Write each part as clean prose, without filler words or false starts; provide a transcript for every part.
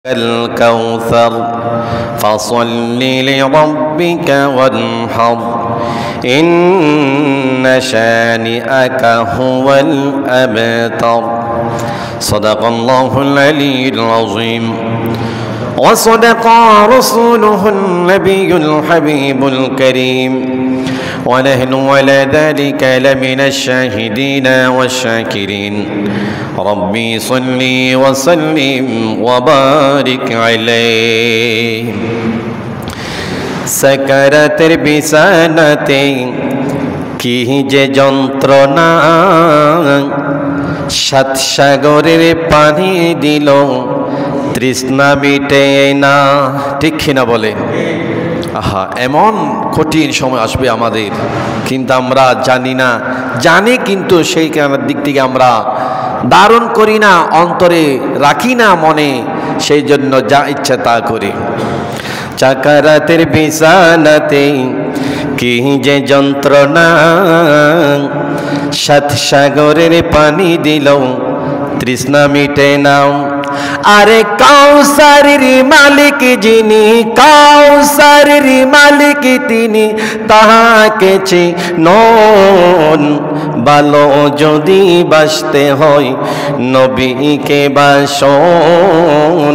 الكوثر فصل لربك وانحر إن شانئك هو الأبتر صدق الله العلي العظيم وصدق رسوله النبي الحبيب الكريم ونحن على ذلك لمن الشاهدين والشاكرين ربي صل وسلم وبارك عليه সাকারাতের বিছানাতে কি যে যন্ত্রণা সাত সাগরের পানি দিল তৃষ্ণা মিটে না ঠিক কিনা বলে আহা এমন কঠিন সময় আসবে আমাদের কিন্তু আমরা জানি না জানি কিন্তু সেই কারণের দিক থেকে আমরা ধারণ করি না অন্তরে রাখি না মনে সেই জন্য যা ইচ্ছা তা করি সাকারাতের বিছানাতে কি যে যন্ত্রণা সাত সাগরের পানি দিল তৃষ্ণা মিটে না আরে কাউসারের মালিক যিনি কাউসারের মালিক তিনি তাহাকে চিনুন ভালো যদি বাসতে হয় নবীকে বাসুন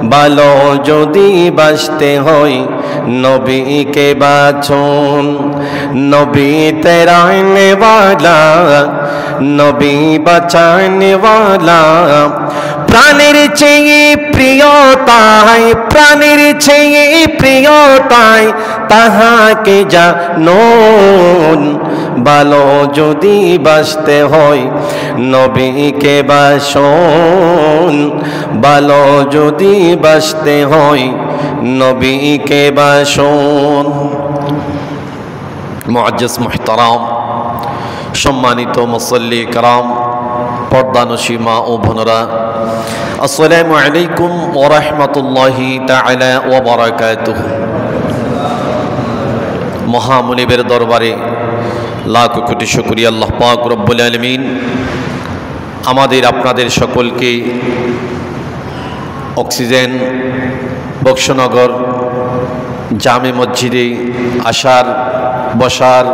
ভালো যদি বাসতে হয় নবীকে বাছুন নবী তেরানে वाला নবী বাঁচানে वाला প্রাণের চেয়ে প্রিয় তাই প্রাণের চেয়ে প্রিয় তাই তাহাকে জানুন ভালো যদি বাসতে হয় নবীকে বাসুন ভালো যদি বাসতে হয় নবীকে বাসুন মুআজ্জাজ মুহতারাম সম্মানিত মুসল্লি کرام পর্দানশী মা ও বোনেরা আসসালামু আলাইকুম ওয়া রাহমাতুল্লাহি তাআলা ওয়া বারাকাতুহু মহামুনিবের দরবারে লাখ কোটি শুকরিয়া আল্লাহ পাক রব্বুল আলামিন আমাদের আপনাদের সকলকে অক্সিজেন বক্সনগর জামে মসজিদে আসার বসার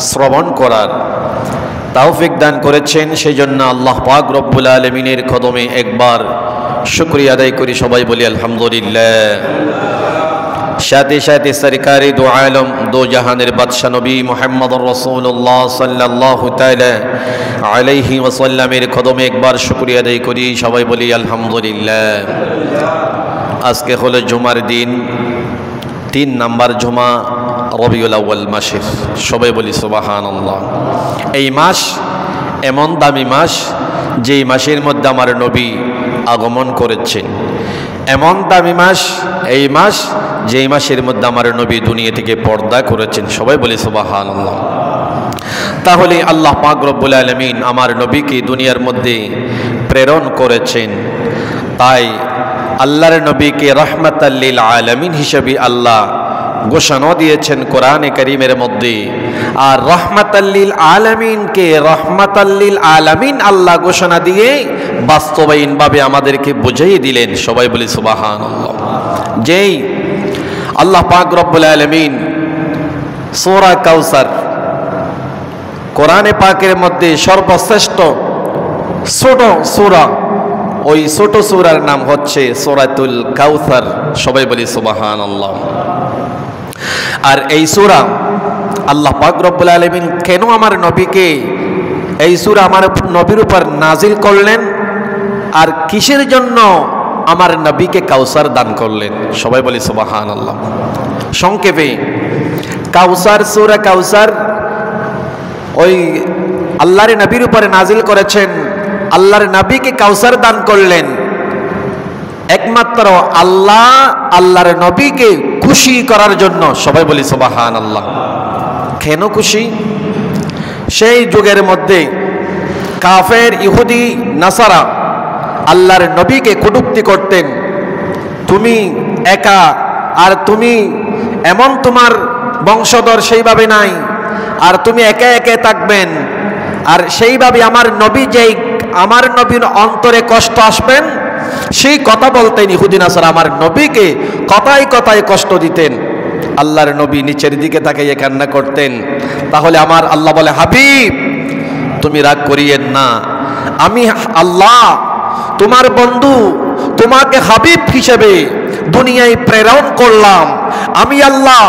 শ্রবণ করার তৌফিক দান করেছেন সেই জন্য আল্লাহ পাক রব্বুল আলামিনের কদমে একবার শুকরিয়া আদায় করি সবাই বলি আলহামদুলিল্লাহ সাথে সাথে সরকারি দু আলম দো জাহানের বাদশা নবী মুহাম্মদুর রাসূলুল্লাহ সাল্লাল্লাহু তাআলা আলাইহি ওয়াসাল্লামের কদমে একবার শুকরিয়া আদায় করি সবাই বলি আলহামদুলিল্লাহ আজকে হলো জুমার দিন 3 নাম্বার জুমা রবিউল আউয়াল মাসের সবাই বলি সুবহানাল্লাহ এই মাস এমন দামি মাস যেই মাসের মধ্যে আমার নবী আগমন করেছেন এমন দামি মাস এই মাস যেই মাসের মধ্যে আমার নবী দুনিয়া থেকে পর্দা করেছেন সবাই বলি সুবহানাল্লাহ তাহলে আল্লাহ পাক রব্বুল আলামিন আমার নবীকে দুনিয়ার মধ্যে প্রেরণ করেছেন তাই আল্লাহর নবীকে রাহমাতাল লিল আলামিন হিসেবে আল্লাহ ঘোষণা দিয়েছেন কোরআনে কারীমের মধ্যে আর রাহমাতাল লিল আলামিনকে রাহমাতাল লিল আলামিন আল্লাহ ঘোষণা দিয়ে বাস্তবায়নভাবে আমাদেরকে বুঝিয়ে দিলেন সবাই বলি সুবহানাল্লাহ যেই আল্লাহ পাক রব্বুল আলামিন সূরা কাউসার কোরআনে পাকের মধ্যে সর্বশ্রেষ্ঠ ছোট সূরা ওই ছোট সূরার নাম হচ্ছে সূরাতুল কাউসার সবাই বলি সুবহানাল্লাহ আর এই সূরা আল্লাহ পাক রব্বুল আলামিন কেন আমার নবীকে এই সূরা আমার নবীর উপর নাজিল করলেন আর কিসের জন্য আমার নবীকে কাউসার দান করলেন সবাই বলি সুবহানাল্লাহ সংক্ষেপে কাউসার সূরা কাউসার ওই আল্লাহর নবীর উপরে নাজিল করেছেন আল্লাহর নবীকে কাউসার দান করলেন একমাত্র আল্লাহ আল্লাহর নবীকে খুশি করার জন্য সবাই বলি সুবহানাল্লাহ কেন খুশি সেই যুগের মধ্যে কাফের ইহুদি নাসারা আল্লাহর নবীকে কটূক্তি করতেন তুমি একা আর তুমি এমন তোমার বংশধর সেইভাবে নাই আর তুমি একা একা থাকবেন আর সেইভাবে আমার নবী যেই আমার নবীর অন্তরে কষ্ট আসবেন সেই কথা বলতেন ইহুদি নাসারা আমার নবীকে কথায় কথায় কষ্ট দিতেন। আল্লাহর নবী নিচের দিকে তাকিয়ে কান্না করতেন। তাহলে আমার আল্লাহ বলে, হাবিব তুমি রাগ করিয়েন না, আমি আল্লাহ তোমার বন্ধু, তোমাকে হাবিব হিসেবে দুনিয়ায় প্রেরণ করলাম। আমি আল্লাহ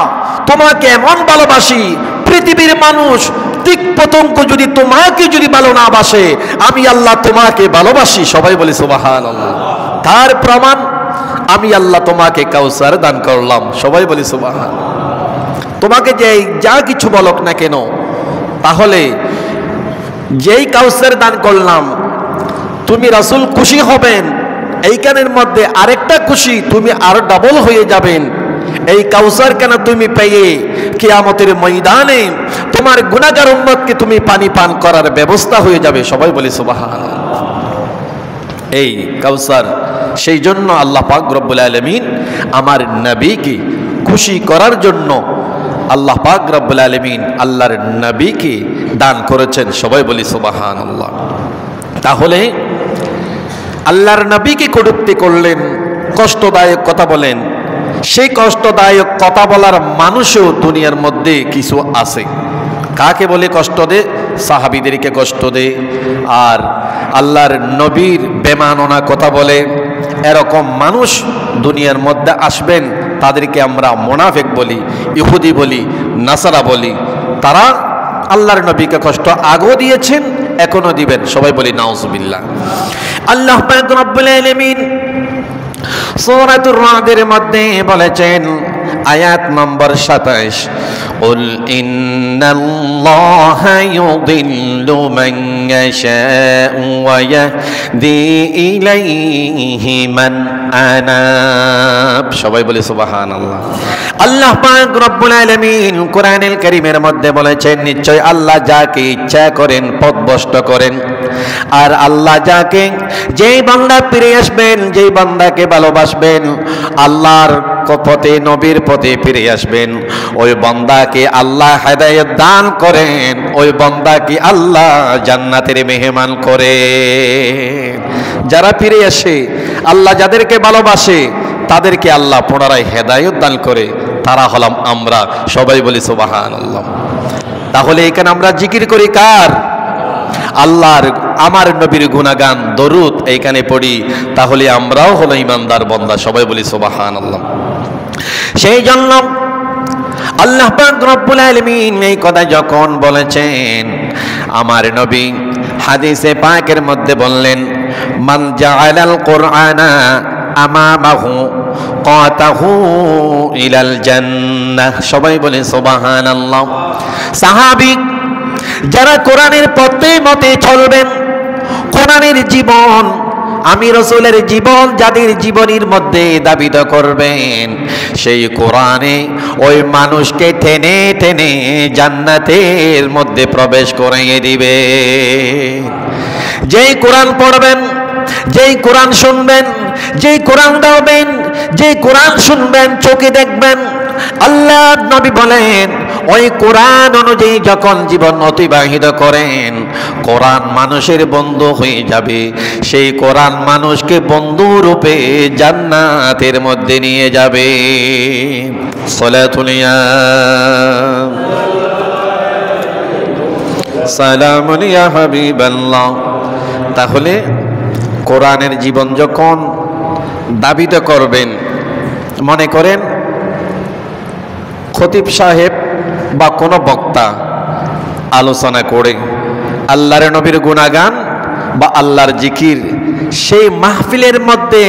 তোমাকে এমন ভালোবাসি, পৃথিবীর মানুষ কীট পতঙ্গ যদি তোমাকে যদি ভালো না বাসে, আমি আল্লাহ তোমাকে ভালোবাসি। সবাই বলি সুবহানাল্লাহ। তার প্রমাণ আমি আল্লাহ তোমাকে কাউসার দান করলাম। সবাই বলি সুবহানাল্লাহ। তোমাকে যে যা কিছু বলক না কেন, তাহলে যেই কাউসার দান করলাম তুমি রাসূল খুশি হবেন, এইখানের মধ্যে আরেকটা খুশি তুমি আরো ডাবল হয়ে যাবেন। এই কাউসার কেন তুমি পেয়ে কিয়ামতের ময়দানে তোমার গুনাহগার উম্মতকে তুমি পানি পান করার ব্যবস্থা হয়ে যাবে। সবাই বলি সুবহানাল্লাহ। এই কাউসার, সেই জন্য আল্লাহ পাক রব্বুল আলামিন আমার নবীকে খুশি করার জন্য আল্লাহ পাক রব্বুল আলামিন আল্লাহর নবীকে দান করেছেন। সবাই বলি সুবহানাল্লাহ। তাহলে আল্লাহর নবীকে কটূক্তি করলেন, কষ্টদায়ক কথা বলেন। সেই কষ্টদায়ক কথা বলার মানুষও দুনিয়ার মধ্যে কিছু আছে। কাকে বলে কষ্ট দে? সাহাবীদেরকে কষ্ট দে, আর আল্লাহর নবীর বেমাননা কথা বলে। এরকম মানুষ দুনিয়ার মধ্যে আসবেন, তাদেরকে আমরা মুনাফিক বলি, ইহুদি বলি, নাসারা বলি। তারা আল্লাহর নবীকে কষ্ট আগেও দিয়েছেন, এখনো দিবেন। সবাই বলি নাউজুবিল্লাহ। আল্লাহ পাক রব্বুল আলামিন সূরাতুর রাদের মধ্যে বলেছেন, আয়াত নম্বর 27, قل إن الله يضل من يشاء ويهدي إليه من أناب। সবাই বলে সুবহানাল্লাহ। আল্লাহ পাক রব্বুল আলামিন কোরআনুল কারীমের মধ্যে বলেছেন, নিশ্চয় আল্লাহ যাকে ইচ্ছা করেন পথভ্রষ্ট করেন, আর আল্লাহ যাকে যেই বান্দা ফিরে আসবেন, যেই বান্দাকে ভালোবাসবেন, আল্লাহর পথে নবীর পথে ফিরে আসবেন, ওই বান্দাকে আল্লাহ হেদায়েত দান করেন, ওই বান্দাকে আল্লাহ জান্নাতের মেহমান করে। যারা ফিরে আসে, আল্লাহ যাদেরকে ভালোবাসে, তাদেরকে আল্লাহ পুনরায় হেদায়েত দান করে, তারা হলাম আমরা। সবাই বলি সুবহানাল্লাহ। তাহলে এখানে আমরা জিকির করি কার? আল্লাহর, আমার নবীর গুণগান দরুদ এইখানে পড়ি, তাহলে আমরাও হলো ইমানদার বান্দা। সবাই বলি সুবহানাল্লাহ। সেই জন্য আল্লাহ পাক রব্বুল আলামিন এই কথা যখন বলেছেন, আমার নবী হাদিসে পাকের মধ্যে বললেন, মান জাআলাল কুরআনা আমামাহু কাতাহু ইলাল জান্নাহ। সবাই বলে সুবহানাল্লাহ। সাহাবী যারা কোরআনের পথে মতে চলবেন, কোরআনের জীবন, আমি রাসূলের জীবন যাদের জীবনের মধ্যে দাবিত করবেন, সেই কোরআনে ওই মানুষকে টেনে টেনে জান্নাতের মধ্যে প্রবেশ করিয়ে দিবে। যেই কোরআন পড়বেন, যেই কোরআন শুনবেন, যেই কোরআন গাওবেন, যেই কোরআন শুনবেন, চোখে দেখবেন, আল্লাহ নবী বলেন ওই কোরআন অনুযায়ী যখন জীবন অতিবাহিত করেন, কোরআন মানুষের বন্ধু হয়ে যাবে। সেই কোরআন মানুষকে বন্ধু রূপে জান্নাতের মধ্যে নিয়ে যাবে। সালাতুলিয়া সালামুন ইয়া হাবিবাল্লাহ। তাহলে কোরআনের জীবন যখন দাবিত করবেন, মনে করেন খতিব সাহেব বা কোনো বক্তা আলোচনা করে আল্লাহর নবীর গুণাগান বা আল্লাহর জিকির, সেই মাহফিলের মধ্যে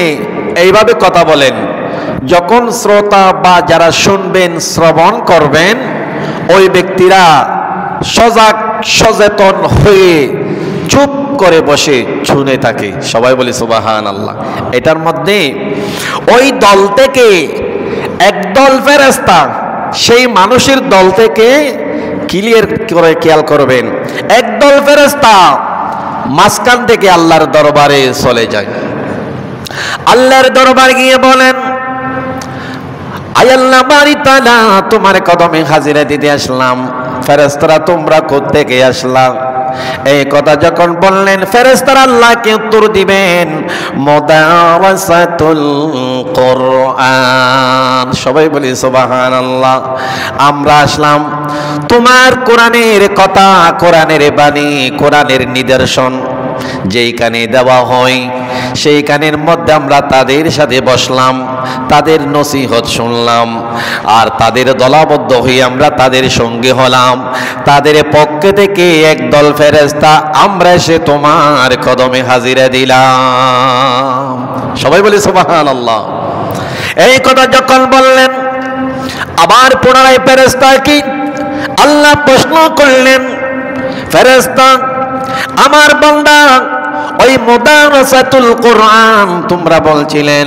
এইভাবে কথা বলেন, যখন শ্রোতা বা যারা শুনবেন, শ্রবণ করবেন, ওই ব্যক্তিরা সজাগ সচেতন হয়ে চুপ করে বসে শুনে থাকে। সবাই বলি সুবহানাল্লাহ। এটার মধ্যে ওই দল থেকে একদল ফেরেশতা সেই মানুষের দল থেকে ক্লিয়ার করে খেয়াল করবেন, একদল ফেরেশতা মাঝখান থেকে আল্লাহর দরবারে চলে যায়। আল্লাহর দরবার গিয়ে বলেন, আয় আল্লাহ বাড়ি তাআলা, তোমার কদমে হাজিরা দিতে আসলাম। ফেরেশতারা তোমরা কোত্থেকে আসলাম? এই কথা যখন বললেন, ফেরেশতারা আল্লাহকে উত্তর দিবেন মুদারাসাতুল কোরআন। সবাই বলি সুবহানাল্লাহ। আমরা আসলাম তোমার কোরআনের কথা, কোরআনের বাণী, কোরআনের নিদর্শন যেইখানে দেওয়া হয় সেইখানের মধ্যে আমরা তাদের সাথে বসলাম, তাদের নসিহত শুনলাম, আর তাদের দলবদ্ধ হয়ে আমরা তাদের সঙ্গে হলাম। তাদের পক্ষে থেকে একদল ফেরেশতা আমরা এসে তোমার কদমে হাজিরা দিলাম। সবাই বলি সুবহানাল্লাহ। এই কথা যখন বললেন, আবার পুনরায় ফেরেশতা কি আল্লাহ প্রশ্ন করলেন, ফেরেশতা আমার বান্দা ওই মুদারাসাতুল কোরআন তোমরা বলছিলেন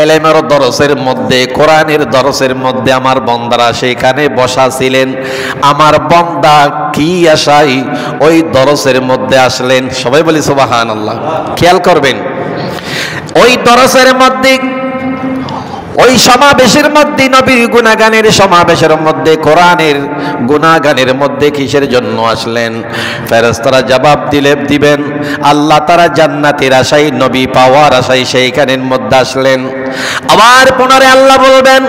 ইলমের দরসের মধ্যে, কোরআনের দরসের মধ্যে আমার বান্দারা সেখানে বসা ছিলেন, আমার বান্দা কি আশায় ওই দরসের মধ্যে আসলেন? সবাই বলি সুবহানাল্লাহ। খেয়াল করবেন, ওই দরসের মধ্যে, ওই সমাবেশের মধ্যে, নবীর গুণাগানের সমাবেশের মধ্যে, কোরআনের গুণাগানের মধ্যে কিসের জন্য আসলেন? ফেরেশতারা জবাব দিবেন আল্লাহ তারা জান্নাতের আশায়, নবী পাওয়ার আশায় সেইখানের মধ্যে আসলেন। আবার পুনরায় আল্লাহ বলবেন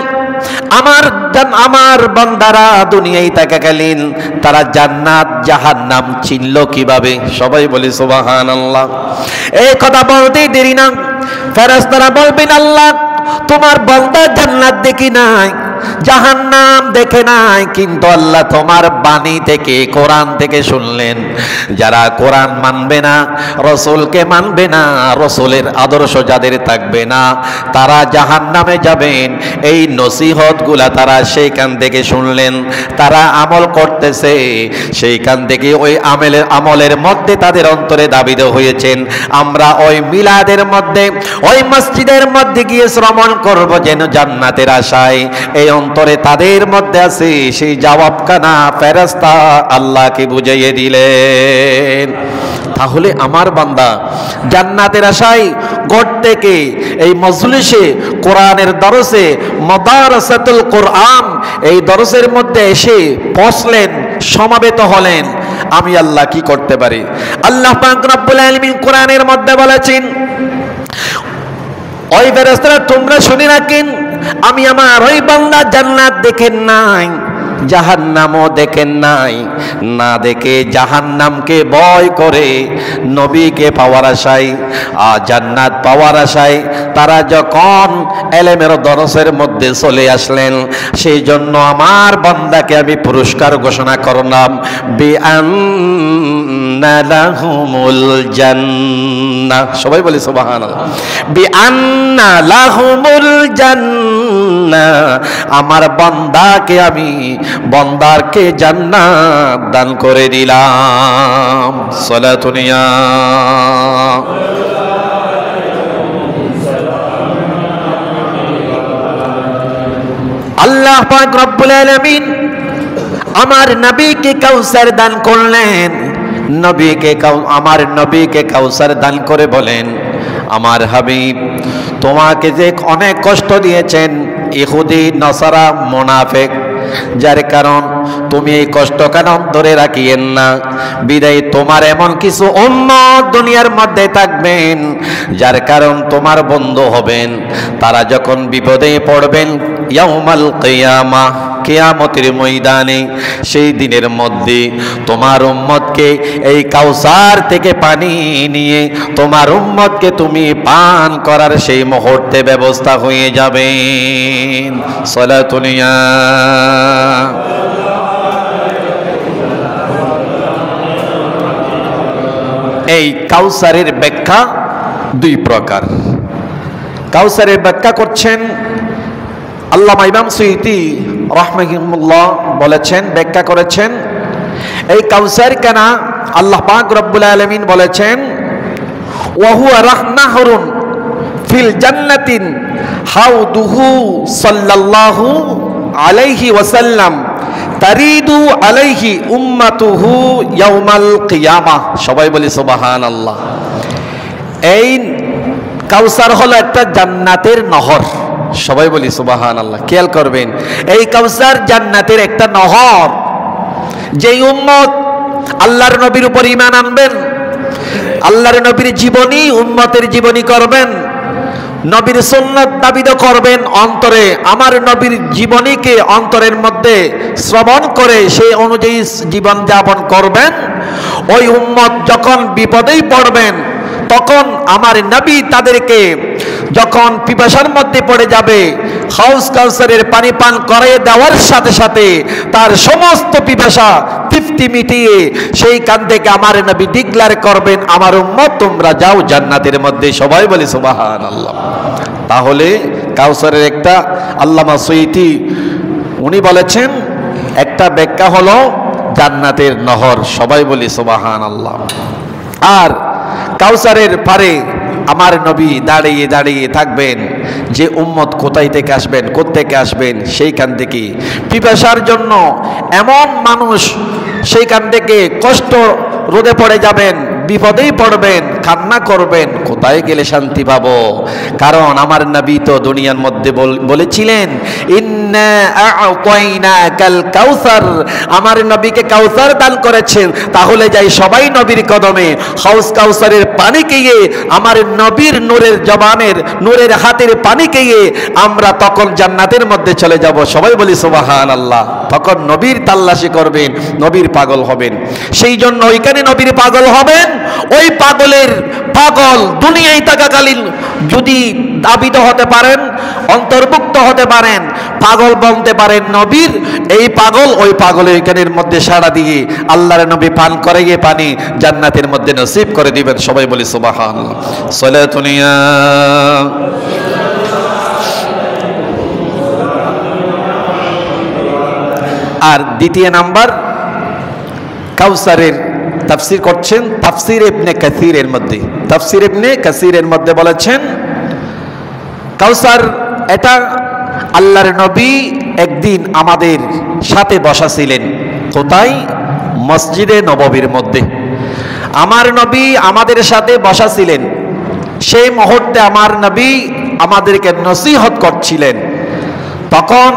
আমার বান্দারা দুনিয়ায় থাকাকালীন তারা জান্নাত জাহান্নাম চিনল কিভাবে? সবাই বলি সুবহানাল্লাহ। এই কথা বলতেই দেরি না, ফেরেশতারা বলবেন আল্লাহ তোমার বান্দা জান্নাত দেখি নাই, জাহান্নাম দেখে নাই, কিন্তু আল্লাহ তোমার বাণী থেকে, কোরআন থেকে শুনলেন যারা কোরআন মানবে না, রসুলকে মানবে না, রসুলের আদর্শ যাদের থাকবে না তারা জাহান্নামে যাবেন। এই নসিহতগুলা তারা সেইখান থেকে শুনলেন, তারা আমল করতেছে সেইখান থেকে, ওই আমলের মধ্যে তাদের অন্তরে দাবিত হয়েছেন আমরা ওই মিলাদের মধ্যে, ওই মসজিদের মধ্যে গিয়ে শ্রবণ করব যেন জান্নাতের আশায়। এই অন্তরে তাদের মধ্যে আছে সেই জবাবখানা ফেরেশতা আল্লাহকে বুঝিয়ে দিলেন। তাহলে আমার বান্দা জান্নাতের আশায় ঘর থেকে এই মজলিসে, কোরআনের দরসে, মুদারাসাতুল কোরআন, এই দরসের মধ্যে এসে পৌঁছলেন, সমাবেত হলেন। আমি আল্লাহ কি করতে পারি? আল্লাহ পাক রব্বুল আলামিন কোরআনের মধ্যে বলেছেন, ওই ফেরেশতারা তোমরা শুনে রাখেন আমি আমার ওই বান্দা জান্নাত দেখেন নাই, জাহান্নামও দেখেন নাই, না দেখে জাহান্নামকে ভয় করে নবীকে পাওয়ার আশায় আর জান্নাত পাওয়ার আশায় তারা যখন ইলমের দরসের মধ্যে চলে আসলেন, সেই জন্য আমার বান্দাকে আমি পুরস্কার ঘোষণা করলাম বিআন্না লাহুমুল জান্নাহ। সবাই বলি সুবহানাল্লাহ। বিআন্না লাহুমুল জান্নাহ, আমার বান্দাকে আমি, বান্দারকে জান্নাত দান করে দিলাম। সালাতুন ইয়া আল্লাহ পাক রব্বুল আলামিন আমার নবীকে কাউসার দান করলেন। আমার নবীকে কাউসার দান করে বলেন, আমার হাবিব তোমাকে যে অনেক কষ্ট দিয়েছেন ইহুদি, নসারা, মুনাফিক, যার কারণ তুমি এই কষ্ট কেন ধরে রাখিয়েন না, বিদায় তোমার এমন কিছু উম্মত দুনিয়ার মধ্যে থাকবেন যার কারণ তোমার বন্ধু হবেন। তারা যখন বিপদে পড়বেন ইয়াউমাল কিয়ামাহ, কিয়ামতের ময়দানে, সেই দিনের মধ্যে তোমার উম্মতকে এই কাউসার থেকে পানি নিয়ে তোমার উম্মতকে তুমি পান করার সেই মুহূর্তে ব্যবস্থা হয়ে যাবে। সালাতুন ইয়া এই কাউসারের ব্যাখ্যা দুই প্রকার। কাউসারের ব্যাখ্যা করছেন আল্লামা ইমাম সুয়ুতি রাহমাহুল্লাহ বলেছেন, ব্যাখ্যা করেছেন এই কাউসার কেনা আল্লাহ পাক রব্বুল আলামিন বলেছেন ওয়া হুয়া রাহনাহুরুন ফিল জান্নাতিন হাউদুহু সাল্লাল্লাহু আলাইহি ওয়াসাল্লাম তারিদু আলাইহি উম্মাতুহু ইয়াউমাল কিয়ামাহ। সবাই বলি সুবহানাল্লাহ। এই কাউসার হলো একটা জান্নাতের নহর। সবাই বলি সুবহানাল্লাহ। খেয়াল করবেন, এই কাউসার জান্নাতের একটা নহর। যেই উম্মত আল্লাহর নবীর উপর ঈমান আনবেন, আল্লাহর নবীর জীবনী উম্মতের জীবনী করবেন, নবীর সুন্নাত দাবিত করবেন অন্তরে, আমার নবীর জীবনীকে অন্তরের মধ্যে শ্রবণ করে সেই অনুযায়ী জীবন যাপন করবেন। ওই উম্মত যখন বিপদেই পড়বেন তখন আমার নবী তাদেরকে যখন পিপাসার মধ্যে পড়ে যাবে হাউস কাউসারের পানি পান করাইয়ে দেওয়ার সাথে সাথে তার সমস্ত পিপাসা তৃপ্তি মিটিয়ে সেইখান থেকে আমার নবী ডিক্লেয়ার করবেন, আমার উম্মত তোমরা যাও জান্নাতের মধ্যে। সবাই বলি সুবহানাল্লাহ। তাহলে কাউসারের একটা আল্লামা সুয়ুতি উনি বলেছেন একটা ব্যাখ্যা হলো জান্নাতের নহর। সবাই বলি সুবহানাল্লাহ। আর কাউসারের পারে আমার নবী দাঁড়িয়ে দাঁড়িয়ে থাকবেন, যে উম্মত কোথায় থেকে আসবেন, কোত্থেকে আসবেন, সেইখান থেকে পিপাসার জন্য এমন মানুষ সেইখান থেকে কষ্ট রোদে পড়ে যাবেন, বিপদেই পড়বেন, কান্না করবেন, কোথায় গেলে শান্তি পাবো। কারণ আমার নবী তো দুনিয়ার মধ্যে বলেছিলেন ইন্না আ'তাইনাকাল কাউসার, আমার নবীকে কাউসার দান করেছেন। তাহলে যাই সবাই নবীর কদমে হাউস কাউসারের পানি খেয়ে আমার নবীর নূরের জবানের নূরের হাতের পানি খেয়ে আমরা তখন জান্নাতের মধ্যে চলে যাব। সবাই বলি সুবহানাল্লাহ। তখন নবীর তাল্লাশি করবেন, নবীর পাগল হবেন। সেই জন্য ওইখানে নবীর পাগল হবেন। ওই পাগলের পাগল দুনিয়ায় থাকাকালীন যদি দাবিত হতে পারেন, অন্তর্ভুক্ত হতে পারেন, পাগল বলতে পারেন নবীর, এই পাগল ওই পাগল ওইখানের মধ্যে সাড়া দিয়ে আল্লাহর নবী পান করে গিয়ে পানি জান্নাতের মধ্যে নসিব করে দিবেন। সবাই বলি সুবহানাল্লাহ। সালাতুনিয়া আর দ্বিতীয় নাম্বার কাউসারের তাফসীর করছেন তাফসীর ইবনে কাসীরের মধ্যে। তাফসীর ইবনে কাসীরের মধ্যে বলেছেন কাউসার এটা আল্লাহর নবী একদিন আমাদের সাথে বসা ছিলেন। কোথায়? মসজিদে নববীর মধ্যে আমার নবী আমাদের সাথে বসা ছিলেন। সেই মুহূর্তে আমার নবী আমাদেরকে নসিহত করছিলেন। তখন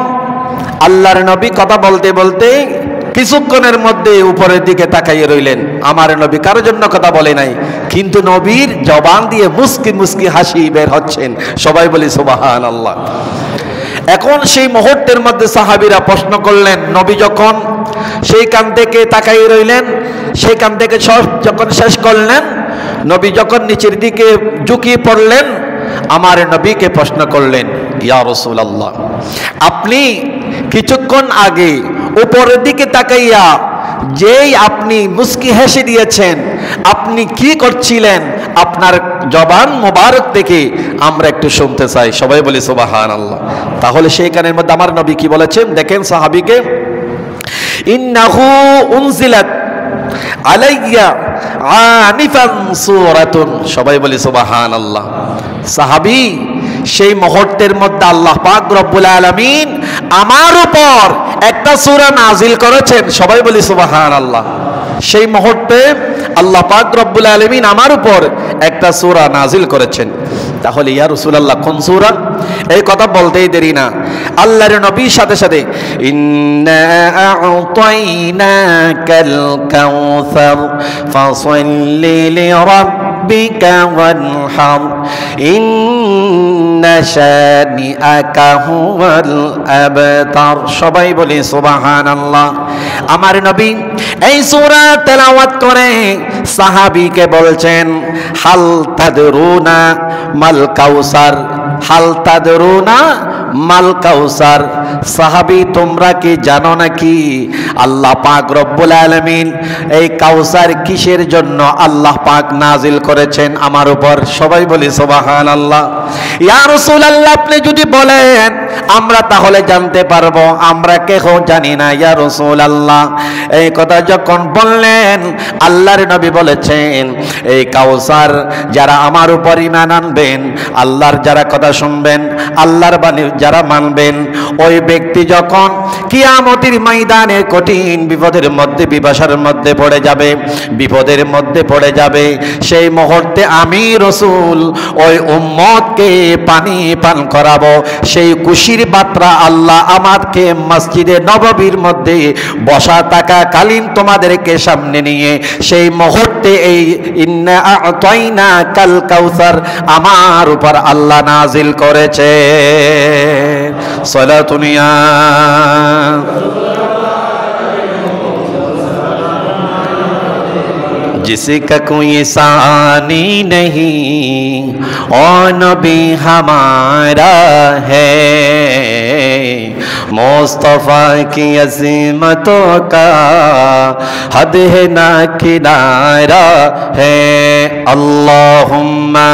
আল্লাহর নবী কথা বলতে বলতে কিছুক্ষণের মধ্যে উপরের দিকে তাকাইয়ে রইলেন। আমার নবী কারোর জন্য কথা বলে নাই, কিন্তু নবীর জবান দিয়ে মুস্কি মুস্কি হাসি বের হচ্ছেন। সবাই বলি সুবহানাল্লাহ। এখন সেই মুহূর্তের মধ্যে সাহাবীরা প্রশ্ন করলেন, নবী যখন সেইখান থেকে তাকাইয়ে রইলেন, সেইখান থেকে যখন শেষ করলেন, নবী যখন নিচের দিকে ঝুঁকিয়ে পড়লেন, আমার নবীকে প্রশ্ন করলেন, ইয়া রাসূলুল্লাহ, আপনি কিছুক্ষণ আগে উপরের দিকে তাকাইয়া যেই আপনি মুস্কি হেসে দিয়েছেন, আপনি কি করছিলেন? আপনার জবান মোবারক থেকে আমরা একটু শুনতে চাই। সবাই বলি সুবহানাল্লাহ। তাহলে সেইখানের মধ্যে আমার নবী কি বলেছেন দেখেন সাহাবীকে, ইন্নাহু উনজিলাত আলাইয়া আনিফান সূরাতুন। সবাই বলি সুবহানাল্লাহ। সাহাবী সেই মুহূর্তের মধ্যে আল্লাহ পাক রব্বুল আলামিন আমার উপর একটা সূরা নাজিল করেছেন। সবাই বলি সুবহানাল্লাহ। সেই মুহূর্তে আল্লাহ পাক রব্বুল আলামিন আমার উপর একটা সূরা নাজিল করেছেন। তাহলে ইয়া রাসূলুল্লাহ কোন সূরা? এই কথা বলতেই দেরি না, আল্লাহর নবীর সাথে সাথে ইন্না আ'তাইনাকাল কাউসার ফাসাল্লি লিরাব্বিকা ওয়ানহার ইন্না শানিআকা হুয়াল আবতার। সবাই বলি সুবহানাল্লাহ। আমার নবী এই সূরা তেলাওয়াত করে সাহাবীকে বলছেন, হাল তাদরুনা মাল কাউসার, হাল তাদরুনা মাল কাউসার। সাহাবী তোমরা কি জানো নাকি আল্লাহ পাক রব্বুল আলামিন এই কাউসার কিসের জন্য আল্লাহ পাক নাজিল করেছেন আমার উপর? সবাই বলি সুবহানাল্লাহ। ইয়া রাসূলুল্লাহ আপনি যদি বলেন আমরা তাহলে জানতে পারবো, আমরা কেউ জানি না ইয়া রাসূলুল্লাহ। এই কথা যখন বললেন আল্লাহর নবী বলেছেন এই কাউসার যারা আমার উপর ঈমান আনবেন, আল্লাহর যারা কথা শুনবেন, আল্লাহর বাণী যারা মানবেন, ওই ওই ব্যক্তি যখন কিয়ামতের ময়দানে কঠিন বিপদের মধ্যে, বিপাশার মধ্যে পড়ে যাবে, বিপদের মধ্যে পড়ে যাবে, সেই মুহূর্তে আমি রাসূল ওই উম্মতকে পানি পান করাবো। সেই খুশির বার্তা আল্লাহ আমাকে মসজিদে নববীর মধ্যে বসা থাকাকালীন তোমাদেরকে সামনে নিয়ে সেই মুহূর্তে এই ইন্না আ'তাইনা কাল কাউসার আমার উপর আল্লাহ নাজিল করেছে। সালাতুনিয়া जिसका कोई सानी नहीं और नबी हमारा है, मुस्तफा की अज़ीमतों का हद है ना किनारा है। अल्लाहुम्मा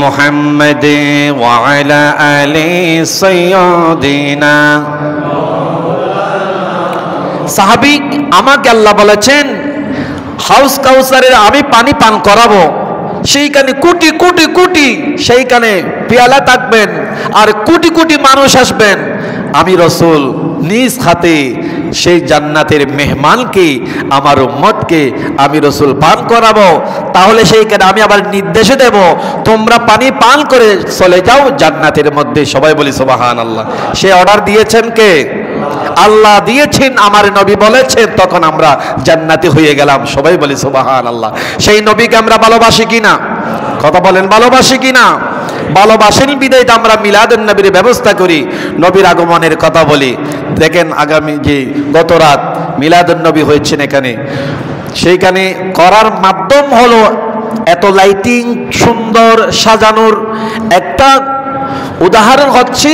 मुहम्मद व अला आले सय्यिदिना। সাহাবী আমাকে আল্লাহ বলেছেন হাউস কাউসারের আমি পানি পান করাবো, সেইখানে কোটি কোটি কোটি সেইখানে পেয়ালা থাকবেন আর কোটি কোটি মানুষ আসবেন। আমি রাসূল নিজ হাতে সেই জান্নাতের মেহমানকে আমার উম্মতকে আমি রাসূল পান করাবো। তাহলে সেইখানে আমি আবার নির্দেশ দেব তোমরা পানি পান করে চলে যাও জান্নাতের মধ্যে। সবাই বলি সুবহানাল্লাহ। সে অর্ডার দিয়েছেন কে? আল্লাহ দিয়েছেন, আমার নবী বলেছেন, তখন আমরা জান্নাতি হয়ে গেলাম। সবাই বলি সুবহানাল্লাহ। সেই নবীকে আমরা ভালোবাসি কিনা? কথা বলেন, ভালোবাসি কিনা? ভালোবাসেন বিদায় আমরা মিলাদুন নবীর ব্যবস্থা করি, নবীর আগমনের কথা বলি। দেখেন আগামী যে গত রাত মিলাদুন নবী হয়েছেন এখানে, সেইখানে করার মাধ্যম হলো এত লাইটিং সুন্দর সাজানোর একটা উদাহরণ হচ্ছে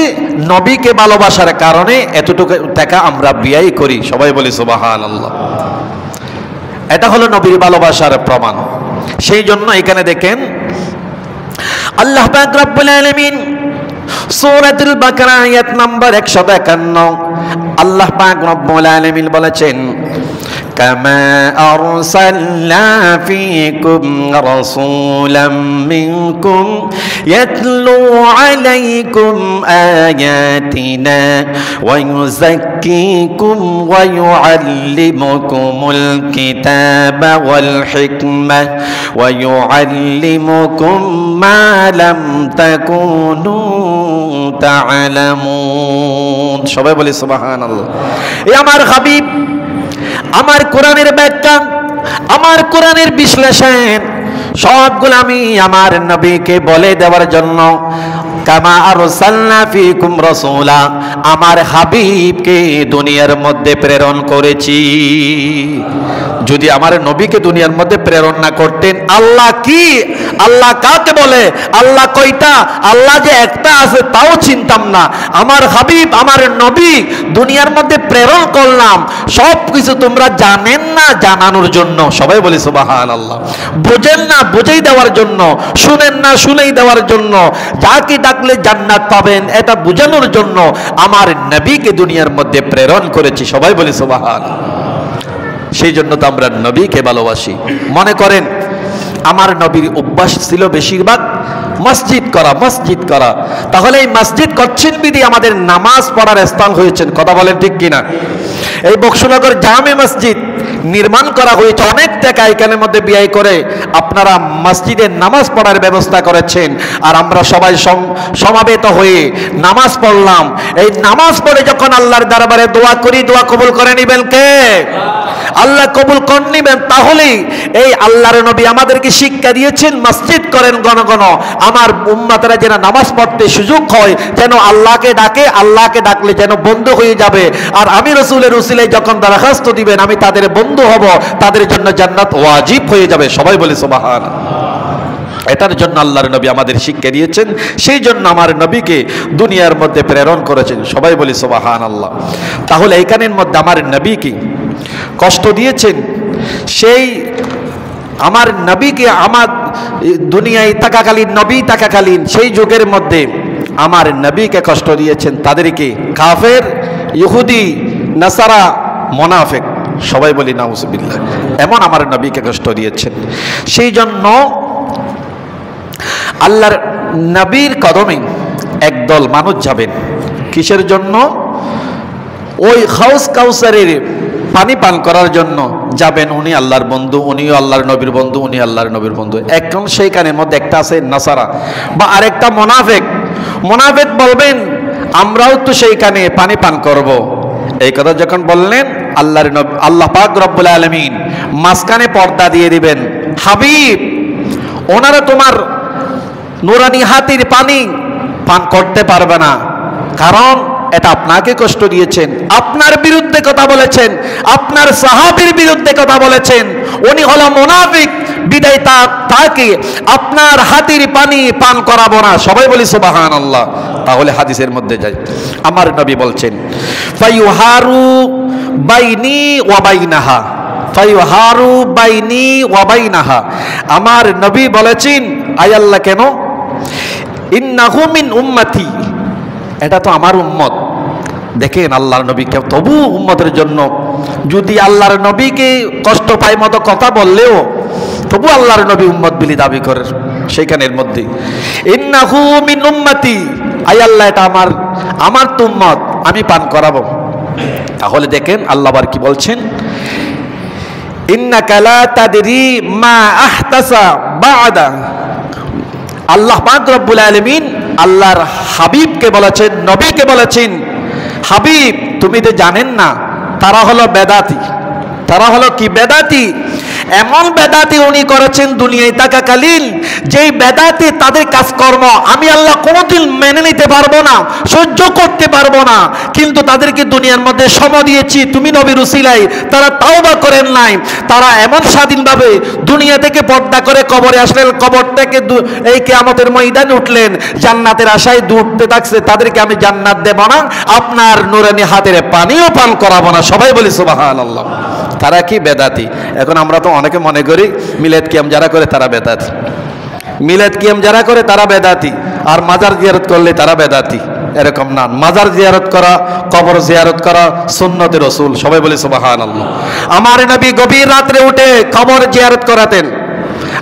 নবীকে ভালোবাসার কারণে এতটুকু টাকা আমরা ব্যয় করি। সবাই বলি সুবহানাল্লাহ। এটা হলো নবীর ভালোবাসার প্রমাণ। সেই জন্য এখানে দেখেন আল্লাহ পাক রব্বুল আলামিন সূরাতুল বাকারা আয়াত নাম্বার 151 আল্লাহ পাক রব্বুল আলামিন বলেছেন كما أرسلنا فيكم رسولا منكم يتلو عليكم آياتنا ويزكيكم ويعلمكم الكتاب والحكمة ويعلمكم ما لم تكونوا تعلمون সবাই বলি সুবহানাল্লাহ। এই আমার হাবিব, আমার কোরআনের ব্যাখ্যা, আমার কোরআনের বিশ্লেষণ সবগুলো আমি আমার নবীকে বলে দেওয়ার জন্য কামা আরসালনা ফীকুম রাসূলা আমার হাবিবকে দুনিয়ার মধ্যে প্রেরণ করেছি। যদি আমার নবীকে দুনিয়ার মধ্যে প্রেরণ না করতেন, আল্লাহ কি, আল্লাহ কাকে বলে, আল্লাহ কয়টা, আল্লাহ যে একটা আছে তাও চিনতাম না। আমার হাবিব, আমার নবী দুনিয়ার মধ্যে প্রেরণ করলাম সব কিছু তোমরা জানেন না জানানোর জন্য। সবাই বলি সুবহানাল্লাহ। বোঝেন না বুঝেই দেওয়ার জন্য, শুনেন না শুনেই দেওয়ার জন্য, যাকে ডাকলে জান্নাত পাবেন এটা বোঝানোর জন্য আমার নবীকে দুনিয়ার মধ্যে প্রেরণ করেছি। সবাই বলি সুবহানাল্লাহ। সেই জন্য তো আমরা নবীকে ভালোবাসি। মনে করেন আমার নবীর অভ্যাস ছিল বেশিরভাগ মসজিদ করা, মসজিদ করা। তাহলে এই মসজিদ করছেন বিধি আমাদের নামাজ পড়ার স্থান হয়েছেন। কথা বলেন ঠিক কিনা? এই বক্সনগর জামে মসজিদ নির্মাণ করা হয়েছে, অনেক টাকা এখানের মধ্যে ব্যয় করে আপনারা মসজিদে নামাজ পড়ার ব্যবস্থা করেছেন। আর আমরা সবাই সমাবেত হয়ে নামাজ পড়লাম। এই নামাজ পড়ে যখন আল্লাহর দরবারে দোয়া করি, দোয়া কবুল করে নেবেন কে? আল্লাহ কবুল করে নেবেন। তাহলে এই আল্লাহর নবী আমাদেরকে শিক্ষা দিয়েছেন মসজিদ করেন ঘন ঘন, আমার উম্মতরা যেন নামাজ পড়তে সুযোগ হয়, যেন আল্লাহকে ডাকে, আল্লাহকে ডাকলে যেন বন্ধু হয়ে যাবে। আর আমি রাসূলের উসিলায় যখন দরখাস্ত দিবেন আমি তাদের বন্ধু হব, তাদের জন্য জান্নাত ওয়াজিব হয়ে যাবে। সবাই বলি সুবহানাল্লাহ। এটার জন্য আল্লাহর নবী আমাদের শিক্ষা দিয়েছেন, সেই জন্য আমার নবীকে দুনিয়ার মধ্যে প্রেরণ করেছেন। সবাই বলি সুবহানাল্লাহ। তাহলে এইখানের মধ্যে আমার নবীকে কষ্ট দিয়েছেন, সেই আমার নবীকে আমার দুনিয়ায় থাকাকালীন, নবী থাকাকালীন সেই যুগের মধ্যে আমার নবীকে কষ্ট দিয়েছেন তাদেরকে কাফের, ইহুদি, নাসারা, মুনাফিক। সবাই বলি নাউজুবিল্লাহ। এমন আমার নবীকে কষ্ট দিয়েছেন। সেই জন্য আল্লাহর নবীর কদমে একদল মানুষ যাবেন। কিসের জন্য? ওই হাউস কাউসারের পানি পান করার জন্য যাবেন। উনি আল্লাহর বন্ধু, উনিও আল্লাহর নবীর বন্ধু, উনি আল্লাহর নবীর বন্ধু। এখন সেইখানের মধ্যে একটা আছে নাসারা বা আরেকটা মোনাফেক। মোনাফেক বলবেন আমরাও তো সেইখানে পানি পান করব। এই কথা যখন বললেন, আল্লাহর নবী আল্লাহ পাক রব্বুল আলামিন মাঝখানে পর্দা দিয়ে দিবেন, হাবিব ওনারা তোমার নুরানি হাতির পানি পান করতে পারবে না, কারণ এটা আপনাকে কষ্ট দিয়েছেন, আপনার বিরুদ্ধে কথা বলেছেন, আপনার সাহাবীর বিরুদ্ধে কথা বলেছেন, উনি হলো মুনাফিক, বিদায় তাকে আপনার হাতির পানি পান করাবো না। সবাই বলি সুবহানাল্লাহ। তাহলে হাদিসের মধ্যে যাই, আমার নবী বলছেন ফায়ুহারু বাইনি ওয়া বাইনাহা, ফায়ুহারু বাইনি ওয়া বাইনাহা। আমার নবী বলেছেন, আয় আল্লাহ কেন? ইন্নাহু মিন উম্মতি, এটা তো আমার উম্মত। দেখেন আল্লাহর নবীকে তবু উম্মতের জন্য যদি আল্লাহর নবীকে কষ্ট পায় মতো কথা বললেও তবু আল্লাহর নবী উম্মত বলে দাবি করে। সেইখানের মধ্যে ইন্নাহু মিন উম্মতি, আয় আল্লাহ এটা আমার তো উম্মত, আমি পান করাবো। তাহলে দেখেন আল্লাহ আবার কি বলছেন, ইন্নাকা লা তাদরি মা আহতাসা বা'দা। আল্লাহ পাক রব্বুল আলামিন আল্লাহর হাবিবকে বলেছেন, নবীকে বলেছেন, হাবিব তুমি তো জানেন না তারা হলো বেদাতি। তারা হলো কি? বেদাতি। এমন বেদাতি উনি করেছেন দুনিয়ায় থাকাকালীন, যেই বেদাতি তাদের কাজকর্ম আমি আল্লাহ কোনোদিন মেনে নিতে পারবো না, সহ্য করতে পারবো না, কিন্তু তাদেরকে দুনিয়ার মধ্যে সময় দিয়েছি তুমি নবীর উসিলায়, তারা তাওবা করেন নাই। তারা এমন স্বাধীনভাবে দুনিয়া থেকে পর্দা করে কবরে আসলেন, কবর থেকে এই কিয়ামতের ময়দানে উঠলেন, জান্নাতের আশায় দৌড়তে থাকছে, তাদেরকে আমি জান্নাত দেব না, আপনার নুরানি হাতের পানিও পান করাবো না। সবাই বলি সুবহানাল্লাহ। তারা কি? বেদাতি। এখন আমরা তো অনেকে মনে করি মিলাদ কিয়াম যারা করে তারা বেদাতি, মিলাদ কিয়াম যারা করে তারা বেদাতি, আর মাজার জিয়ারত করলে তারা বেদাতি। এরকম না, মাজার জিয়ারত করা, কবর জিয়ারত করা সুন্নতে রাসূল। সবাই বলি সুবহানাল্লাহ। আমার নবী গভীর রাত্রে উঠে কবর জিয়ারত করাতেন,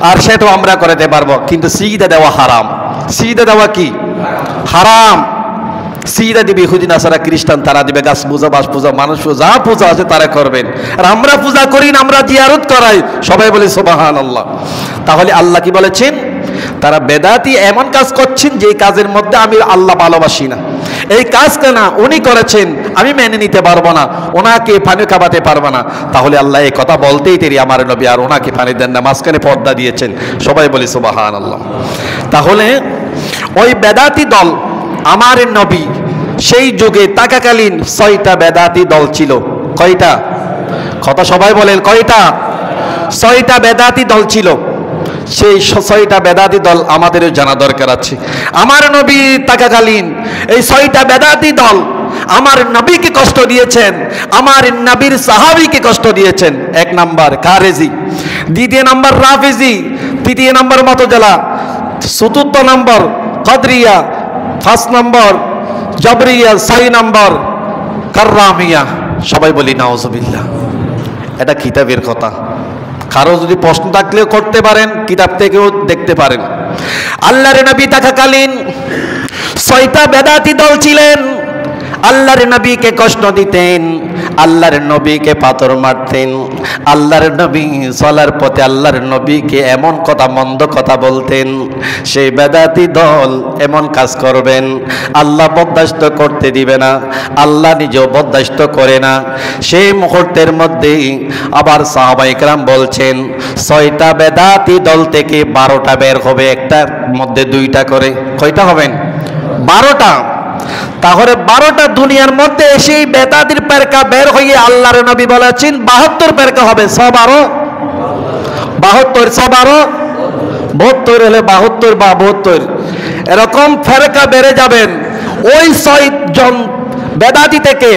আর সেটাও আমরা করতে পারবো, কিন্তু সিজদা দেওয়া হারাম। সিজদা দেওয়া কি? হারাম। সিজদা দিবে ইহুদি নাসারা খ্রিস্টান, তারা দিবে গাছ পূজা, বাস পূজা, মানুষ পূজা, যা পূজা আছে তারা করবেন, আর আমরা পূজা করি না, আমরা জিয়ারত করাই। সবাই বলি সুবহানাল্লাহ। তাহলে আল্লাহ কি বলেছেন? তারা বেদাতি, এমন কাজ করছেন যে কাজের মধ্যে আমি আল্লাহ ভালোবাসি না। এই কাজ কেনা উনি করেছেন, আমি মেনে নিতে পারবো না, ওনাকে পানি খাওয়াতে পারবো না। তাহলে আল্লাহ এই কথা বলতেই দেরি আমার নবী আর ওনাকে পানি দেন না, মাঝখানে পর্দা দিয়েছেন। সবাই বলি সুবহানাল্লাহ। তাহলে ওই বেদাতি দল আমার নবী সেই যুগে থাকাকালীন 6টা বেদাতি দল ছিল। কয়টা? কথা সবাই বলেন কয়টা? 6টা বেদাতি দল ছিল। সেই 6টা বেদাতি দল আমাদেরও জানা দরকার আছে। আমার নবী থাকাকালীন এই 6টা বেদাতি দল আমার নবীকে কষ্ট দিয়েছেন, আমার নবীর সাহাবীকে কষ্ট দিয়েছেন। 1 নাম্বার খারেজি, 2 নাম্বার রাফিজি, 3 নাম্বার মুতাজিলা, 4 নাম্বার কাদরিয়া, 5 নাম্বার জাবরিয়া, 6 নাম্বার কাররামিয়া। সবাই বলি নাউজুবিল্লাহ। এটা কিতাবের কথা, কারো যদি প্রশ্ন থাকলেও করতে পারেন, কিতাব থেকেও দেখতে পারেন। আল্লাহর নবী থাকাকালীন 6টা বেদাতি দল ছিলেন, আল্লাহর নবীকে কষ্ট দিতেন, আল্লাহর নবীকে পাথর মারতেন, আল্লাহর নবী চলার পথে আল্লাহর নবীকে এমন কথা, মন্দ কথা বলতেন। সেই বেদাতি দল এমন কাজ করবেন, আল্লাহ বরদাস্ত করতে দিবে না, আল্লাহ নিজেও বরদাস্ত করে না। সেই মুহূর্তের মধ্যেই আবার সাহাবায়ে কেরাম বলছেন 6টা বেদাতি দল থেকে 12টা বের হবে, একটার মধ্যে 2টা করে। কয়টা হবেন? 12টা। তাহলে 12টা দুনিয়ার মধ্যে সেই বেদাতির পেরকা বের হয়ে আল্লাহর নবী বলেছেন 72 পেরকা হবে। 112, 72, 112, 72 হলে 72 বা 72 এরকম ফেরকা বেড়ে যাবেন। ওই 6 জন বেদাতি থেকে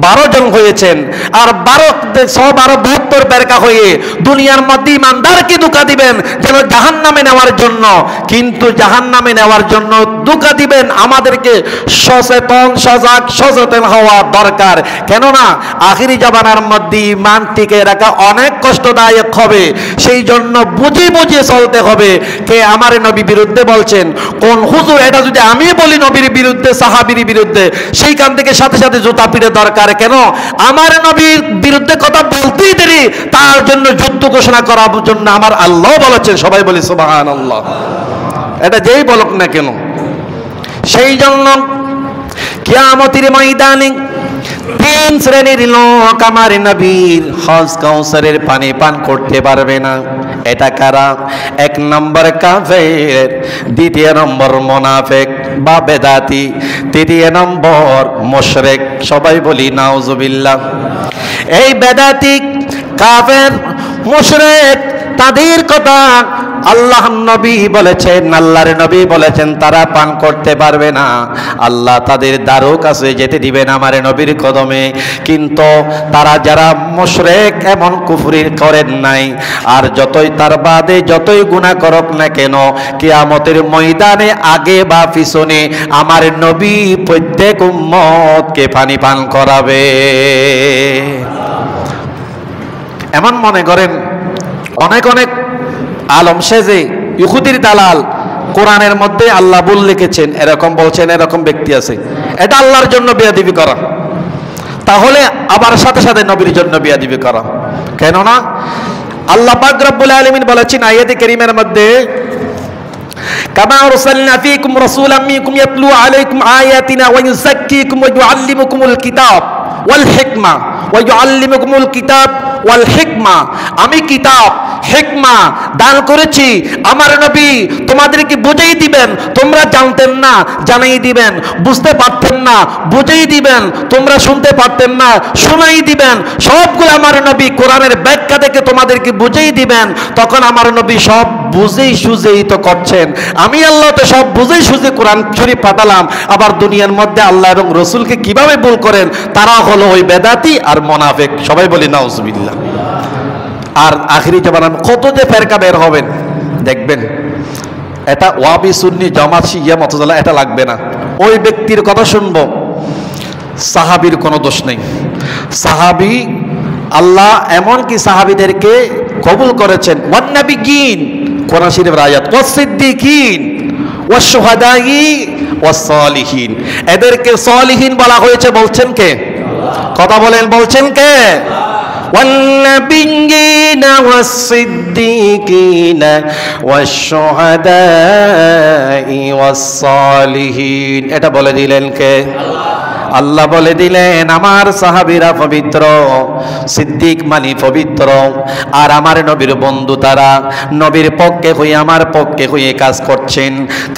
12 জন হয়েছেন, আর 72 পেরকা হয়ে দুনিয়ার মধ্যে ইমানদারকে ধোঁকা দিবেন যেন জাহান্নামে নেওয়ার জন্য। কিন্তু জাহান্নামে নেওয়ার জন্য ধোঁকা দিবেন, আমাদেরকে সচেতন হওয়া দরকার। কেননা আখিরি জামানার মধ্যে ইমান টিকে রাখা অনেক কষ্টদায়ক হবে। সেই জন্য বুঝে বুঝে চলতে হবে কে আমার নবী বিরুদ্ধে বলছেন, কোন হুজুর এটা যদি আমি বলি নবীর বিরুদ্ধে, সাহাবীর বিরুদ্ধে, সেইখান থেকে সাথে সাথে জুতা পিটে দরকার কেন? আমার নবীর বিরুদ্ধে কথা বলতেই দেরি, তার জন্য যুদ্ধ ঘোষণা করার জন্য আমার আল্লাহ বলেছেন। সবাই বলি সুবহানাল্লাহ। এটা যেই বলুক না কেন। সেই জন্য কিয়ামতের ময়দানে তিন শ্রেণীর লোক আমার নবীর হজ কাউসারের পানি পান করতে পারবে না। এটা কারা? এক নম্বর কাফের, দ্বিতীয় নম্বর মুনাফিক বা বেদাতি, তৃতীয় নম্বর মুশরিক। সবাই বলি নাউজুবিল্লাহ। এই বেদাতি, কাফের, মুশরিক তাদের কথা আল্লাহ নবী বলেছেন, আল্লাহর নবী বলেছেন তারা পান করতে পারবে না। আল্লাহ তাদের দ্বারও কাছে যেতে দিবে না আমার নবীর কদমে। কিন্তু তারা যারা মুশরিক এমন কুফরি করেন নাই, আর যতই তার বাদে যতই গুনাহ করুক না কেন, কিয়ামতের ময়দানে আগে বা পিছনে আমার নবী প্রত্যেক উম্মতকে পানি পান করাবে। এমন মনে করেন অনেক অনেক আলম সেজে ইহুদির দালাল কোরআনের মধ্যে আল্লাহ ভুল লিখেছেন এরকম বলছেন, এরকম ব্যক্তি আছে। এটা আল্লাহর জন্য বেয়াদবি করা, তাহলে আবার সাথে সাথে নবীর জন্য বেয়াদবি করা। কেননা আল্লাহ পাক রব্বুল আলামিন বলেছেন আয়াতে কারীমের মধ্যে, কামা আরসালনা ফীকুম রাসূলাম মিনকুম ইয়াতলু আলাইকুম আয়াতিনা ওয়া ইউযাক্কিকুম ওয়া ইউআল্লিমুকুমুল কিতাব ওয়াল হিকমা ওয়া ইউআল্লিমুকুমুল কিতাব ওয়াল হিকমা। আমি কিতাব, হিকমা দান করেছি আমার নবী, তোমাদেরকে বুঝাই দিবেন, তোমরা জানতেন না জানাই দিবেন, বুঝতে পারতেন না বুঝাই দিবেন, তোমরা শুনতে পারতেন না শোনাই দিবেন। সবগুলো আমার নবী কোরআনের ব্যাখ্যা থেকে তোমাদেরকে বুঝাই দিবেন। তখন আমার নবী সব বুঝেই সুঝেই তো করছেন। আমি আল্লাহ তো সব বুঝেই সুঝে কোরআন শরীফ পাঠালাম, আবার দুনিয়ার মধ্যে আল্লাহ এবং রসুলকে কিভাবে ভুল করেন? তারা হলো ওই বেদাতি আর মুনাফিক। সবাই বলি নাউজুবিল্লাহ। আর আখিরি জামানার কত যে ফেরকা বের হবেন দেখবেন। এটা ওয়াবি সুন্নি জামাত শিয়া মুতাজিলা এটা লাগবে না, ওই ব্যক্তির কথা শুনবো। সাহাবীর কোনো দোষ নেই। সাহাবী আল্লাহ এমনকি সাহাবীদেরকে কবুল করেছেন। ওয়ান নাবিয়্যিন, কোরআন শরীফের আয়াত, ওয়াস সিদ্দিকিন ওয়াস শুহাদাই ওয়াস সালিহিন। এদেরকে সালিহিন বলা হয়েছে, বলছেন কে? কথা বলেন, বলছেন কে? والنبيين والصديقين والشهداء والصالحين। এটা বলে দিলেন কে? আল্লাহ বলে দিলেন আমার সাহাবীরা পবিত্র, সিদ্দিক মানি পবিত্র, আর আমার নবীর বন্ধু তারা নবীর পক্ষে হয়ে আমার পক্ষে হয়ে কাজ করছেন।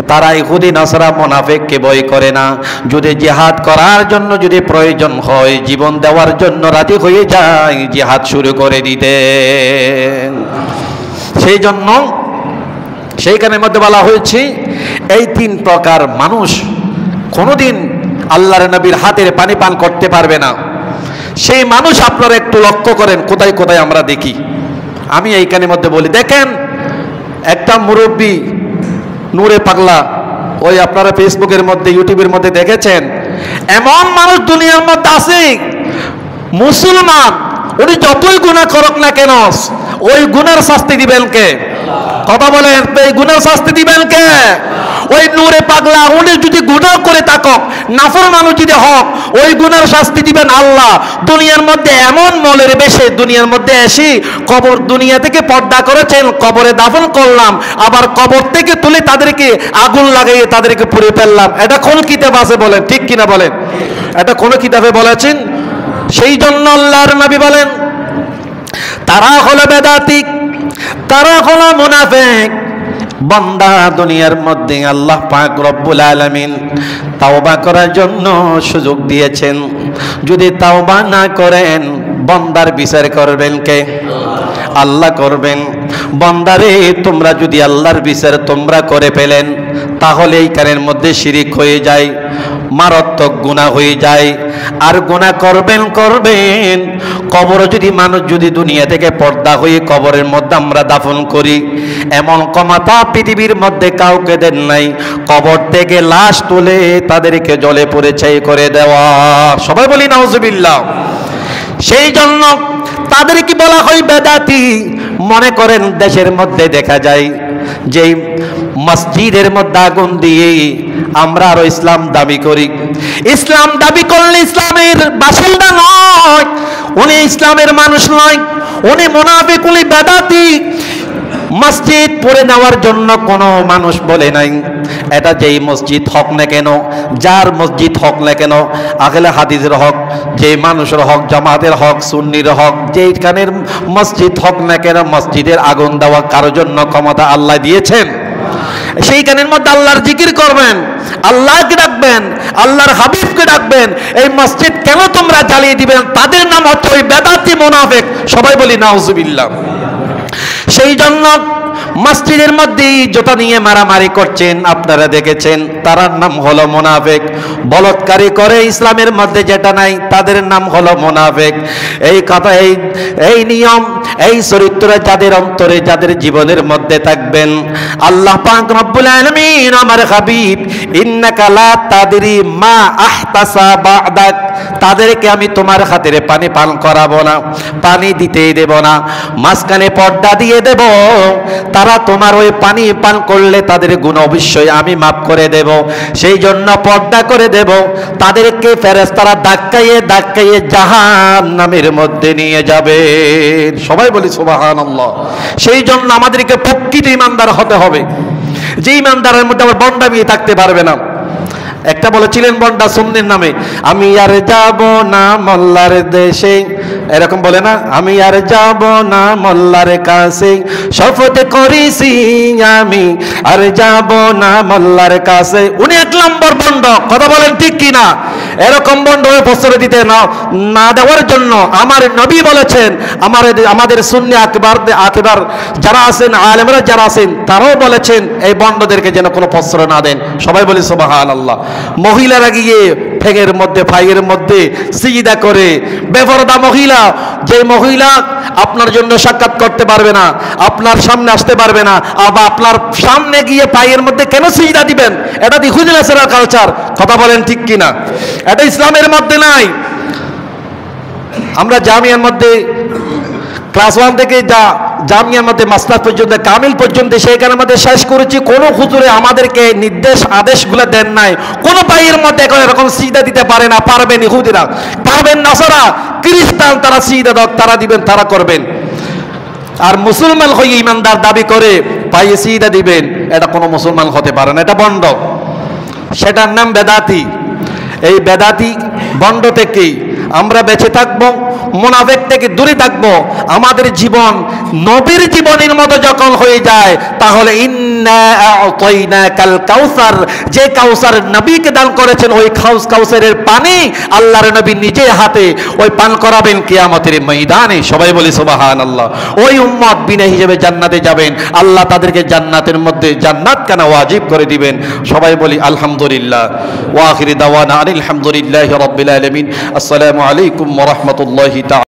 তারা ইহুদি নাসারা মুনাফিককে ভয় করে না। যদি জিহাদ করার জন্য যদি প্রয়োজন হয়, জীবন দেওয়ার জন্য রাজি হয়ে যায়, জিহাদ শুরু করে দিতে। সেই জন্য সেইখানের মধ্যে বলা হয়েছে এই তিন প্রকার মানুষ কোনোদিন আল্লাহর নবীর হাতের পানি পান করতে পারবে না। সেই মানুষ আপনারা একটু লক্ষ্য করেন কোথায় কোথায় আমরা দেখি। আমি এইখানের মধ্যে বলি, দেখেন একটা মুরব্বী নূরে পাগলা, ওই আপনারা ফেসবুকের মধ্যে ইউটিউবের মধ্যে দেখেছেন, এমন মানুষ দুনিয়ার মধ্যে আছে মুসলমান, উনি যতই গুনাহ করুক না কেন ওই গুনার শাস্তি দিবেন কে? কথা বলেন, এই গুনার শাস্তি দিবেন কে? ওই নূরে পাগলা উনি যদি গুনাহ করে থাকুক, নাফরমানও যদি হক, ওই গুনার শাস্তি দিবেন আল্লাহ। দুনিয়ার মধ্যে এমন মলের বেশে দুনিয়ার মধ্যে এসে কবর দুনিয়া থেকে পর্দা করেছেন, কবরে দাফন করলাম, আবার কবর থেকে তুলে তাদেরকে আগুন লাগাইয়ে তাদেরকে পুড়ে ফেললাম। এটা কোন কিতাব আছে বলেন? ঠিক কিনা বলেন? এটা কোন কিতাবে বলেছেন? সেই জন্য আল্লাহর নবী বলেন তারা হলো বেদাতি, তারা হলো মুনাফিক। বান্দা দুনিয়ার মধ্যে আল্লাহ পাক রব্বুল আলামিন তাওবা করার জন্য সুযোগ দিয়েছেন। যদি তাওবা না করেন বান্দার বিচার করবেন কে? আল্লাহ করবেন। বান্দারে তোমরা যদি আল্লাহর বিচার তোমরা করে ফেলেন, তাহলে এই কারের মধ্যে শিরিক হয়ে যায়, মারাত্মক গুনাহ হয়ে যায়। আর গুনাহ করবেন কবর যদি মানুষ যদি দুনিয়া থেকে পর্দা হয়ে কবরের মধ্যে আমরা দাফন করি, এমন ক্ষমতা পৃথিবীর মধ্যে কাউকে দেন নাই কবর থেকে লাশ তুলে তাদেরকে জলে পুড়ে ছাই করে দেওয়া। সবাই বলি নাউজুবিল্লাহ। সেই জন্য তাদেরকে বলা হয় বেদাতি। মনে করেন দেশের মধ্যে দেখা যায় যে মসজিদের মধ্যে আগুন দিয়ে আমরা আরো ইসলাম দাবি করি। ইসলাম দাবি করলে ইসলামের বাসিন্দা নয়, উনি ইসলামের মানুষ নয়, উনি মুনাফিক, উনি বেদাতি। মসজিদ পড়ে নেওয়ার জন্য কোনো মানুষ বলে নাই। এটা যেই মসজিদ হোক না কেন, যার মসজিদ হোক না কেন, আহলে হাদিসের হক, যে মানুষের হক, জামাতের হক, সুন্নির হক, যেইখানের মসজিদ হোক না কেন, মসজিদের আগুন দেওয়া কারোর জন্য ক্ষমতা আল্লাহ দিয়েছেন। সেইখানের মধ্যে আল্লাহর জিকির করবেন, আল্লাহকে ডাকবেন, আল্লাহর হাবিবকে ডাকবেন। এই মসজিদ কেন তোমরা জ্বালিয়ে দিবেন? তাদের নাম হচ্ছে ওই বেদাতি মুনাফিক। সবাই বলি নাউজুবিল্লাহ। সেই জন্য মসজিদের মধ্যে জুতা নিয়ে মারামারি করছেন, আপনারা দেখেছেন, তার নাম হলো মুনাফিক। বলৎকারী করে ইসলামের মধ্যে যেটা নাই, তাদের নাম হলো মুনাফিক। এই কথা, এই নিয়ম, এই চরিত্র যাদের অন্তরে, যাদের জীবনের মধ্যে থাকবেন, আল্লাহ পাক রব্বুল আলামিন আমার হাবিব ইন্নাকা লা তাদরি মা আহতাসা বা'দাক, তাদেরকে আমি তোমার খাতিরে পানি পান করাবো না, পানি দিতেই দেব না, মাঝখানে পর্দা দিয়ে দেব। তারা তোমার ওই পানি পান করলে তাদের গুনাহ অবশ্যই আমি মাফ করে দেব, সেই জন্য পর্দা করে দেব। তাদেরকে ফেরেশতারা ধাক্কাইয়ে ধাক্কাইয়ে জাহান্নামের মধ্যে নিয়ে যাবে। সবাই বলি সুবহানাল্লাহ। সেই জন্য আমাদেরকে প্রকৃত ঈমানদার হতে হবে, যে ঈমানদারের মধ্যে আবার বন্ডামি থাকতে পারবে না। একটা বলেছিলেন বন্ডা সুন্নির নামে, আমি আর যাব না মোল্লার দেশে, এরকম বলে না, আমি আর যাব না মোল্লার কাছে, শপথ করেছি আমি আর যাব না মোল্লার কাছে। উনি এক নম্বর বন্ড, কথা বলেন ঠিক কিনা? এরকম বন্ড হয়ে বছর দিতে না দেওয়ার জন্য আমার নবী বলেছেন, আমাদের সুন্নি আকবার যারা আছেন, আলেমরা যারা আছেন, তারাও বলেছেন এই বন্ডদেরকে যেন কোনো প্রশ্রয় না দেন। সবাই বলি সুবহানাল্লাহ। মহিলারা গিয়ে ঠেঙের মধ্যে, ফাইয়ের মধ্যে সিজদা করে, বেপরদা মহিলা, যে মহিলা আপনার জন্য সাক্ষাৎ করতে পারবে না, আপনার সামনে আসতে পারবে না, আবার আপনার সামনে গিয়ে পায়ের মধ্যে কেন সিজদা দিবেন? এটা ইহুদির কালচার। কথা বলেন ঠিক কিনা? এটা ইসলামের মধ্যে নাই। আমরা জামিয়ার মধ্যে ক্লাস 1 থেকে জামিয়ার মধ্যে মাস্টার পর্যন্ত, কামিল পর্যন্ত, সেইখানে আমাদের শেষ করেছি। কোনো হুজুরে আমাদেরকে নির্দেশ আদেশগুলো দেন নাই কোনো পায়ের মধ্যে এরকম সিজদা দিতে পারে না। পারবেন ইহুদিরা, পারবেন নাসারা, খ্রিস্টান, তারা সিজদা দাও, তারা দিবেন, তারা করবেন। আর মুসলমান হয়ে ইমানদার দাবি করে পায়ে সিজদা দিবেন, এটা কোনো মুসলমান হতে পারে না, এটা বন্ড। সেটার নাম বেদাতি। এই বেদাতি বন্ড থেকেই আমরা বেঁচে থাকবো, মুনাফিক থেকে দূরে থাকবো। আমাদের জীবন নবীর জীবনের মতো যখন হয়ে যায়, তাহলে ইন্না আ'তাইনাকাল কাউসার, যে কাউসার নবীকে দান করেছেন, ওই কাউসারের পানি আল্লাহর নবী নিজে হাতে ওই পান করাবেন কিয়ামতের ময়দানে। সবাই বলি সুবহানাল্লাহ। ওই উম্মত বিনা হিসেবে জান্নাতে যাবেন, আল্লাহ তাদেরকে জান্নাতের মধ্যে জান্নাত কেন ওয়াজিব করে দিবেন। সবাই বলি আলহামদুলিল্লাহ। ওয়া আখিরি দাওয়ানা আলহামদুলিল্লাহি রাব্বিল আলামিন। আসসালামু আলাইকুম ওয়া রাহমাতুল্লাহি তাআলা।